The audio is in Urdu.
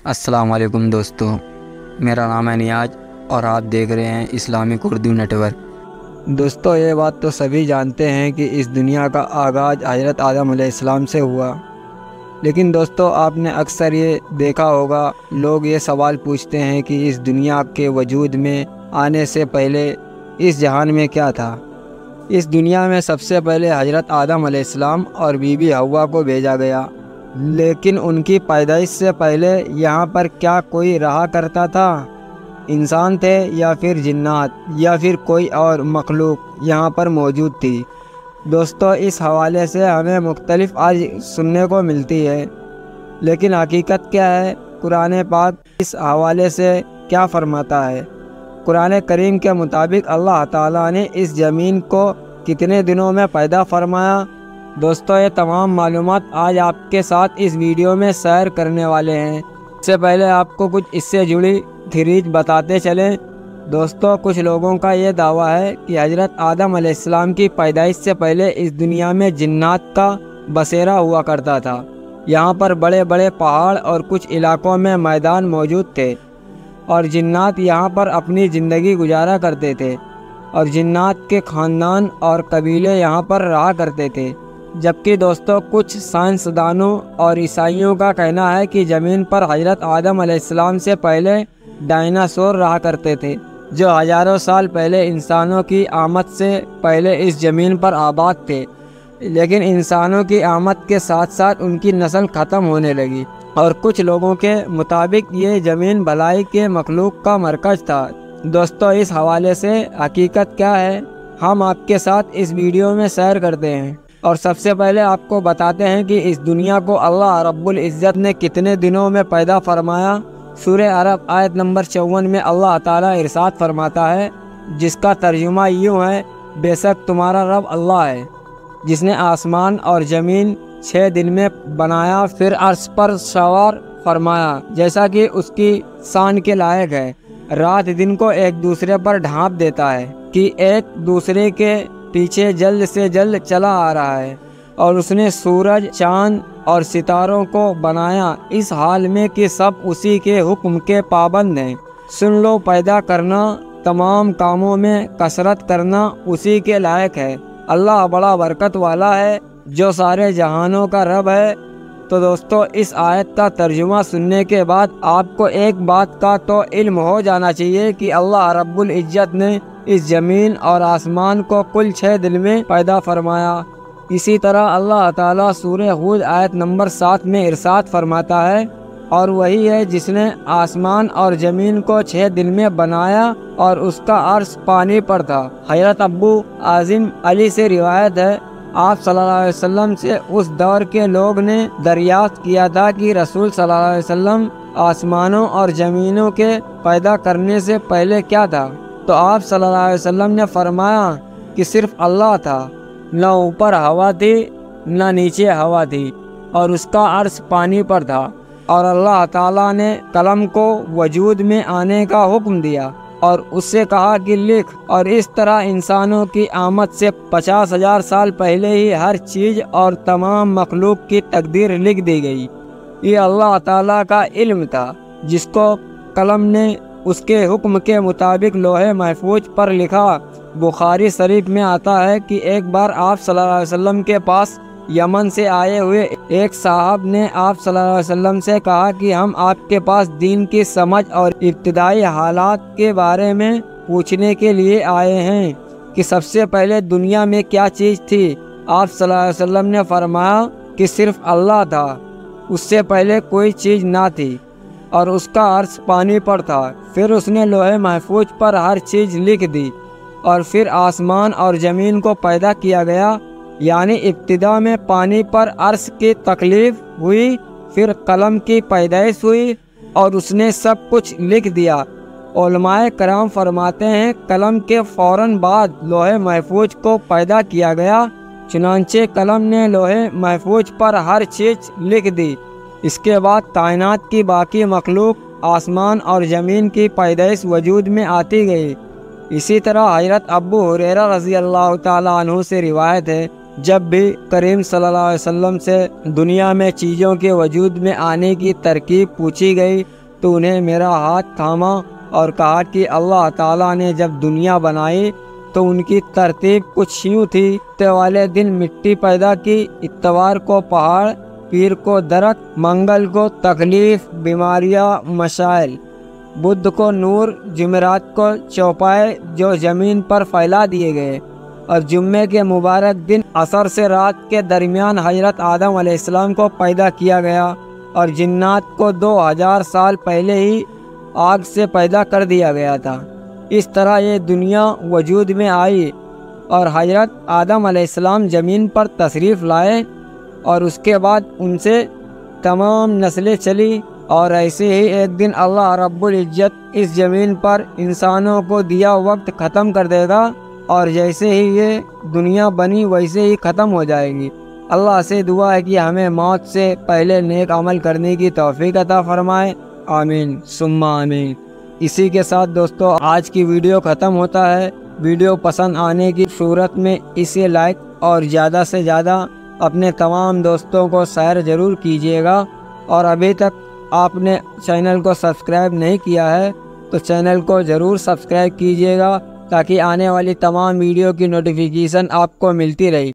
السلام علیکم دوستو، میرا نام ہے نیاز اور آپ دیکھ رہے ہیں اسلامک اردو نیٹ ورک۔ دوستو، یہ بات تو سبھی جانتے ہیں کہ اس دنیا کا آغاز حضرت آدم علیہ السلام سے ہوا، لیکن دوستو آپ نے اکثر یہ دیکھا ہوگا، لوگ یہ سوال پوچھتے ہیں کہ اس دنیا کے وجود میں آنے سے پہلے اس جہان میں کیا تھا۔ اس دنیا میں سب سے پہلے حضرت آدم علیہ السلام اور بی بی حوا کو بھیجا گیا، لیکن ان کی پیدائش سے پہلے یہاں پر کیا کوئی رہا کرتا تھا؟ انسان تھے یا پھر جنات یا پھر کوئی اور مخلوق یہاں پر موجود تھی؟ دوستو اس حوالے سے ہمیں مختلف آج سننے کو ملتی ہے، لیکن حقیقت کیا ہے؟ قرآن پاک اس حوالے سے کیا فرماتا ہے؟ قرآن کریم کے مطابق اللہ تعالیٰ نے اس زمین کو کتنے دنوں میں پیدا فرمایا؟ دوستو یہ تمام معلومات آج آپ کے ساتھ اس ویڈیو میں شیئر کرنے والے ہیں۔ اس سے پہلے آپ کو کچھ اس سے جڑی تھیریز بتاتے چلیں۔ دوستو کچھ لوگوں کا یہ دعویٰ ہے کہ حضرت آدم علیہ السلام کی پیدائش سے پہلے اس دنیا میں جنات کا بسیرا ہوا کرتا تھا۔ یہاں پر بڑے بڑے پہاڑ اور کچھ علاقوں میں میدان موجود تھے، اور جنات یہاں پر اپنی زندگی گزارا کرتے تھے، اور جنات کے خاندان اور قبیلے یہاں پر رہا کرتے تھے۔ جبکہ دوستو کچھ سائنسدانوں اور عیسائیوں کا کہنا ہے کہ زمین پر حضرت آدم علیہ السلام سے پہلے ڈائناسور رہا کرتے تھے، جو ہزاروں سال پہلے انسانوں کی آمد سے پہلے اس زمین پر آباد تھے، لیکن انسانوں کی آمد کے ساتھ ساتھ ان کی نسل ختم ہونے لگی، اور کچھ لوگوں کے مطابق یہ زمین بھلائی کے مخلوق کا مرکز تھا۔ دوستو اس حوالے سے حقیقت کیا ہے، ہم آپ کے ساتھ اس ویڈیو میں شیئر کرتے ہیں، اور سب سے پہلے آپ کو بتاتے ہیں کہ اس دنیا کو اللہ رب العزت نے کتنے دنوں میں پیدا فرمایا۔ سورہ عرب آیت نمبر 54 میں اللہ تعالیٰ ارشاد فرماتا ہے، جس کا ترجمہ یوں ہے: بے شک تمہارا رب اللہ ہے، جس نے آسمان اور زمین 6 دن میں بنایا، پھر عرش پر سوار فرمایا، جیسا کہ اس کی شان کے لائق ہے۔ رات دن کو ایک دوسرے پر ڈھانپ دیتا ہے کہ ایک دوسرے کے پیچھے جلد سے جلد چلا آ رہا ہے، اور اس نے سورج، چاند اور ستاروں کو بنایا اس حال میں کہ سب اسی کے حکم کے پابند ہیں۔ سن لو، پیدا کرنا، تمام کاموں میں کثرت کرنا اسی کے لائق ہے۔ اللہ بڑا برکت والا ہے، جو سارے جہانوں کا رب ہے۔ تو دوستو اس آیت کا ترجمہ سننے کے بعد آپ کو ایک بات کا تو علم ہو جانا چاہیے کہ اللہ رب العزت نے اس زمین اور آسمان کو کل 6 دن میں پیدا فرمایا۔ اسی طرح اللہ تعالیٰ سورہ ہود آیت نمبر 7 میں ارشاد فرماتا ہے، اور وہی ہے جس نے آسمان اور زمین کو 6 دن میں بنایا، اور اس کا عرش پانی پر تھا۔ حضرت ابو اعظم علی سے روایت ہے، آپ صلی اللہ علیہ وسلم سے اس دور کے لوگ نے دریافت کیا تھا کہ رسول صلی اللہ علیہ وسلم آسمانوں اور زمینوں کے پیدا کرنے سے پہلے کیا تھا؟ تو آپ صلی اللہ علیہ وسلم نے فرمایا کہ صرف اللہ تھا، نہ اوپر ہوا تھی نہ نیچے ہوا تھی، اور اس کا عرش پانی پر تھا، اور اللہ تعالیٰ نے قلم کو وجود میں آنے کا حکم دیا، اور اس سے کہا کہ لکھ، اور اس طرح انسانوں کی آمد سے 50,000 سال پہلے ہی ہر چیز اور تمام مخلوق کی تقدیر لکھ دی گئی۔ یہ اللہ تعالیٰ کا علم تھا، جس کو قلم نے اس کے حکم کے مطابق لوح محفوظ پر لکھا۔ بخاری شریف میں آتا ہے کہ ایک بار آپ صلی اللہ علیہ وسلم کے پاس یمن سے آئے ہوئے ایک صاحب نے آپ صلی اللہ علیہ وسلم سے کہا کہ ہم آپ کے پاس دین کی سمجھ اور ابتدائی حالات کے بارے میں پوچھنے کے لیے آئے ہیں کہ سب سے پہلے دنیا میں کیا چیز تھی؟ آپ صلی اللہ علیہ وسلم نے فرمایا کہ صرف اللہ تھا، اس سے پہلے کوئی چیز نہ تھی، اور اس کا عرش پانی پر تھا۔ پھر اس نے لوح محفوظ پر ہر چیز لکھ دی، اور پھر آسمان اور زمین کو پیدا کیا گیا، یعنی ابتدا میں پانی پر عرش کی تخلیق ہوئی، پھر قلم کی پیدائش ہوئی، اور اس نے سب کچھ لکھ دیا۔ علماء کرام فرماتے ہیں قلم کے فوراً بعد لوح محفوظ کو پیدا کیا گیا، چنانچہ قلم نے لوح محفوظ پر ہر چیز لکھ دی۔ اس کے بعد کائنات کی باقی مخلوق، آسمان اور زمین کی پیدائش وجود میں آتی گئی۔ اسی طرح حضرت ابو ہریرہ رضی اللہ تعالیٰ عنہ سے روایت ہے، جب بھی کریم صلی اللہ علیہ وسلم سے دنیا میں چیزوں کے وجود میں آنے کی ترکیب پوچھی گئی تو انہیں میرا ہاتھ تھاما اور کہا کہ اللہ تعالیٰ نے جب دنیا بنائی تو ان کی ترتیب کچھ یوں تھی: ہفتے والے دن مٹی پیدا کی، اتوار کو پہاڑ، پیر کو درخت، منگل کو تکلیف، بیماریاں، مشائل، بدھ کو نور، جمعرات کو چوپائے جو زمین پر پھیلا دیے گئے، اور جمعے کے مبارک دن عصر سے رات کے درمیان حضرت آدم علیہ السلام کو پیدا کیا گیا، اور جنات کو 2000 سال پہلے ہی آگ سے پیدا کر دیا گیا تھا۔ اس طرح یہ دنیا وجود میں آئی اور حضرت آدم علیہ السلام زمین پر تشریف لائے، اور اس کے بعد ان سے تمام نسلیں چلی، اور ایسے ہی ایک دن اللہ رب العزت اس زمین پر انسانوں کو دیا وقت ختم کر دے گا، اور جیسے ہی یہ دنیا بنی ویسے ہی ختم ہو جائے گی۔ اللہ سے دعا ہے کہ ہمیں موت سے پہلے نیک عمل کرنے کی توفیق عطا فرمائے، آمین ثم آمین۔ اسی کے ساتھ دوستو آج کی ویڈیو ختم ہوتا ہے۔ ویڈیو پسند آنے کی صورت میں اسے لائک اور زیادہ سے زیادہ اپنے تمام دوستوں کو شیئر ضرور کیجیے گا، اور ابھی تک آپ نے چینل کو سبسکرائب نہیں کیا ہے تو چینل کو ضرور سبسکرائب کیجیے گا تاکہ آنے والی تمام ویڈیو کی نوٹیفیکیشن آپ کو ملتی رہے۔